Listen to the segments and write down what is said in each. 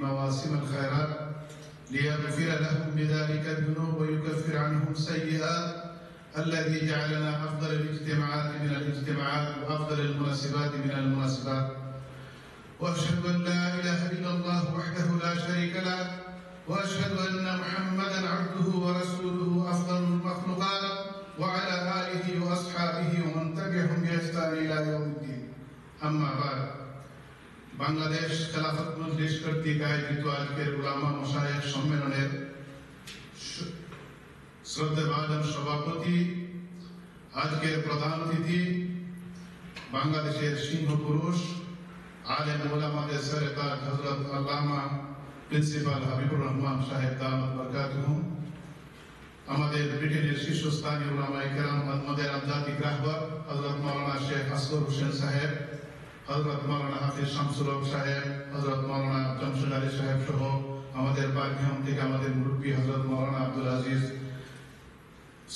مواسم الخيرات ليغفر لهم بذلك الذنوب ويكفر عنهم السيئات الذي جعلنا أفضل الاجتماعات من الاجتماعات وأفضل المناسبات من المناسبات. وأشهد أن لا إله إلا الله وحده لا شريك له وأشهد أن محمدا عبده ورسوله أفضل المخلوقات وعلى آله وأصحابه ومن تبعهم بإحسان إلى يوم الدين. أما بعد, বাংলাদেশ খেলাফত মজলিস কর্তৃক আয়োজিত আজকের উলামা মাশায়েখ সম্মেলনের শ্রদ্ধেয়ভাজন সভাপতি, আজকের প্রধান অতিথি, বাংলাদেশের সিংহ পুরুষ আলেম উলামাদের সরকার হযরত আল্লামা প্রিন্সিপাল হাবিবুর রহমান সাহেব দামাত বরকাতুহু, আমাদের ব্রিটেনের শীর্ষস্থানীয় উলামায়ে কেরাম আমাদের আন্তর্জাতিক রাহবার হযরত মাওলানা শেখ আসগর হোসেন সাহেব, হযরত মাওলানা হাফিজ শামসুল হক সাহেব, হযরত মাওলানা জমশেদ আলী সাহেব সহ আমাদের বার্মিংহাম থেকে আমাদের মুরব্বী হযরত মাওলানা আব্দুল আজিজ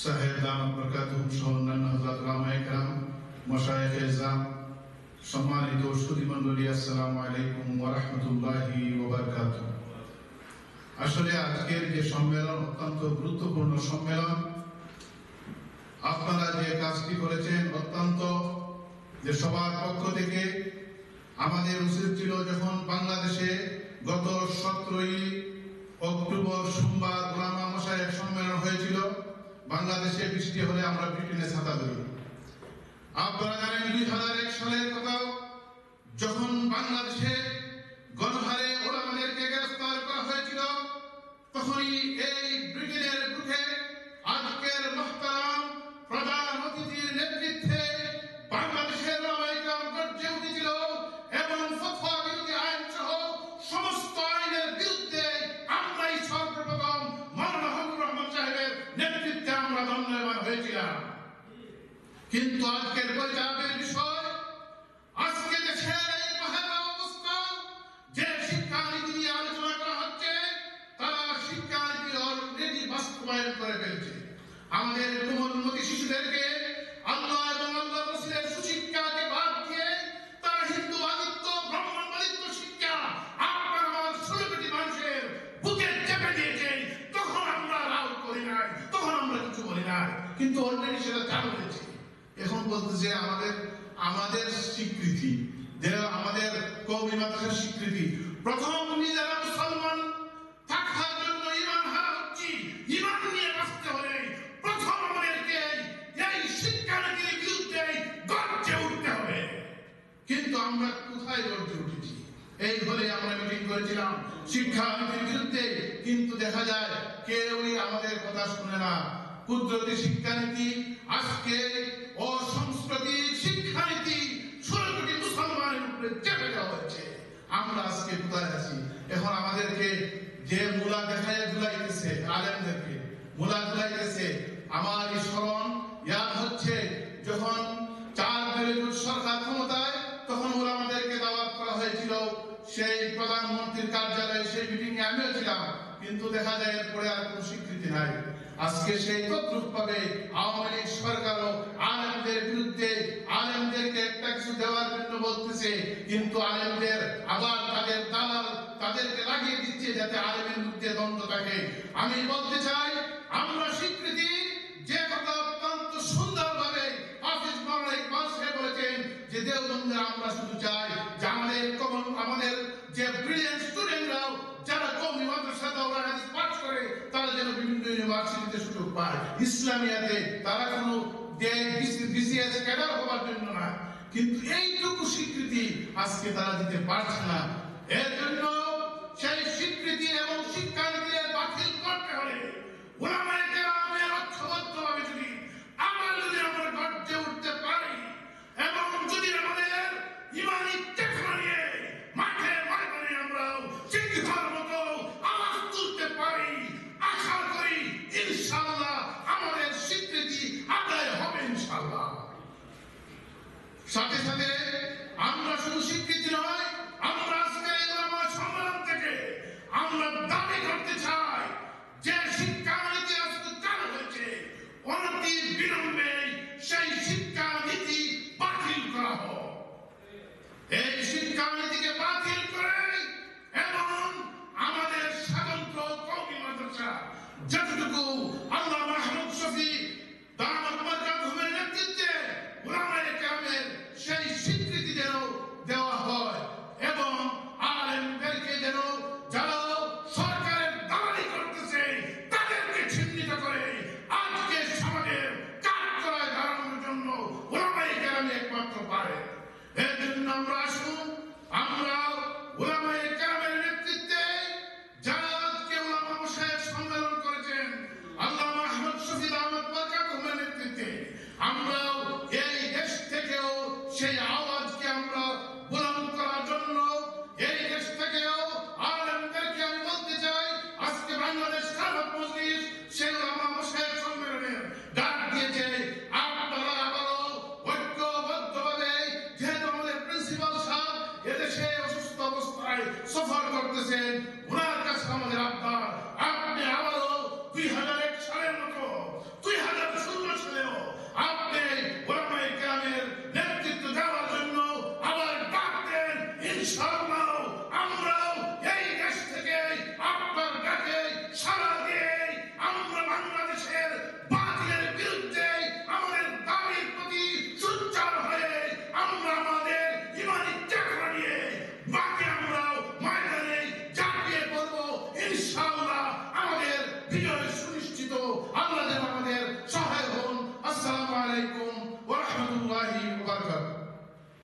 সাহেব দামাত বরকাতুহু সহ অন্যান্য হযরত উলামায়ে কেরাম, মাশায়েখ ইজলাম, সম্মানিত সুধীমণ্ডলী, আসসালামু আলাইকুম ওয়া রাহমাতুল্লাহি ওয়া বারাকাতুহু। আসলে আজকের যে সম্মেলন অত্যন্ত গুরুত্বপূর্ণ সম্মেলন। আপনারা যে কাজটি করেছেন অত্যন্ত, যে সবার পক্ষ থেকে আমাদের উচিত ছিল যখন বাংলাদেশে গত 17ই অক্টোবর সোমবার উলামা মাশায়েখ সম্মেলন হয়েছিল, বাংলাদেশে বৃষ্টি হলে আমরা ব্রিটেনে ছাতা ধরি। আপনারা জানেন 2001 সালের কথা, যখন বাংলাদেশে গণহারে ওলামাদেরকে গ্রেফতার করা হয়েছিল, তখনই এই ব্রিটেনের বুকে আজকের মুহতারাম প্রধান অতিথির নেতৃত্বে বাংলাদেশের ওলামায়ে কেরাম গর্জে উঠেছিল এবং ফতোয়া বিরোধী আইন সহ সমস্ত আইনের বিরুদ্ধে আমরাই সর্বপ্রথম মাওলানা হাবিবুর রহমান সাহেবের নেতৃত্বে আমরা দণ্ডায়মান হয়েছিলাম। কিন্তু আজকের পরিতাপের বিষয়, আজকে দেশের এই ভয়াবহ অবস্থা, যে শিক্ষানীতি নিয়ে আলোচনা করা হচ্ছে, তারা শিক্ষানীতি অলরেডি বাস্তবায়ন করে ফেলছে। আমাদের কোমলমতি শিশুদেরকে আল্লাহ এবং আল্লাহ রাসূলের সুশিক্ষাকে বাদ দিয়ে তারা হিন্দু আদিত্য ব্রাহ্মণবাদিত্য শিক্ষা আপনার আমার 16 কোটি মানুষের বুকে চেপে দিয়েছে। তখন আমরা রাও করি নাই, তখন আমরা কিছু বলি নাই, কিন্তু অলরেডি সেটা চালু হয়েছে। এখন বলতেছে আমাদের স্বীকৃতি, আমাদের কওমি মাদ্রাসার স্বীকৃতি। প্রথম নিজেরা মুসলমান থাকার জন্য ঈমান হারা হচ্ছি, ঈমান নিয়ে বাঁচতে হলে প্রথম আমাদেরকে এই শিক্ষানীতির বিরুদ্ধে গর্জে উঠতে হবে। কিন্তু আমরা কোথায় গর্জে উঠেছি? এই বলে আমরা মিটিং করেছিলাম শিক্ষানীতির বিরুদ্ধে, কিন্তু দেখা যায় কেউই আমাদের কথা শুনে না। কুদরতি শিক্ষানীতি, আজকে অসাংস্কৃতিক শিক্ষানীতি 16 কোটি মুসলমানের উপরে চেপে দেওয়া হচ্ছে। আমরা আজকে কোথায় আছি? এখন আমাদেরকে যে মূলা দেখায় ঝুলাইতেছে, আলেমদেরকে মূলা ঝুলাইতেছে। আমার এই স্মরণ ইয়াদ হচ্ছে, যখন 4 দলীয় সরকার ক্ষমতায়, তখন ওলামাদেরকে দাওয়াত করা হয়েছিল সেই প্রধানমন্ত্রীর কার্যালয়ে, সেই মিটিং এ আমিও ছিলাম, কিন্তু দেখা যায় এরপরে আর কোনো স্বীকৃতি নাই। আজকে সেই তদ্রুপ ভাবে আওয়ামী লীগ সরকারও আলেমদের বিরুদ্ধে, আলেমদেরকে একটা কিছু দেওয়ার জন্য বলতেছে, কিন্তু আলেমদের আবার তাদের দালাল তাদেরকে লাগিয়ে দিচ্ছে যাতে আলেমের মধ্যে দ্বন্দ্ব থাকে। আমি বলতে চাই, আমরা স্বীকৃতি যে কথা অত্যন্ত সুন্দরভাবে হাফিজ মাওলানা ইকবাল সাহেব বলেছেন যে দেওবন্দে আমরা শুধু চাই যে আমাদের যে ব্রিলিয়ান্ট স্টুডেন্টরাও যারা কওমি মাদ্রাসা দাওরা হাদিস পাঠ করে, তারা যেন বিভিন্ন ইউনিভার্সিটিতে সুযোগ পায়। ইসলামিয়াতে তারা কোনো বিসিএস ক্যাডার হওয়ার জন্য না, কিন্তু এইটুকু স্বীকৃতি আজকে তারা দিতে পারছে না। এর জন্য সেই স্বীকৃতি এবং শিক্ষানীতি বাতিল করতে হলে উলামায়ে কেরামের ঐক্যবদ্ধভাবে যদি আমরা গর্জে উঠতে পারি এবং যদি আমাদের ইমানি চেতনা নিয়ে মাঠে ময়দানে আমরা শিক্ষার মতো আওয়াজ তুলতে পারি, আশা করি ইনশাআল্লাহ আমাদের স্বীকৃতি আদায় হবে ইনশাআল্লাহ। সাথে সাথে আমরা শুধু স্বীকৃতি নয়, আমরা আজকে ঢাকায় সফর করতেছেন, ওনার কাছে আমাদের আবদার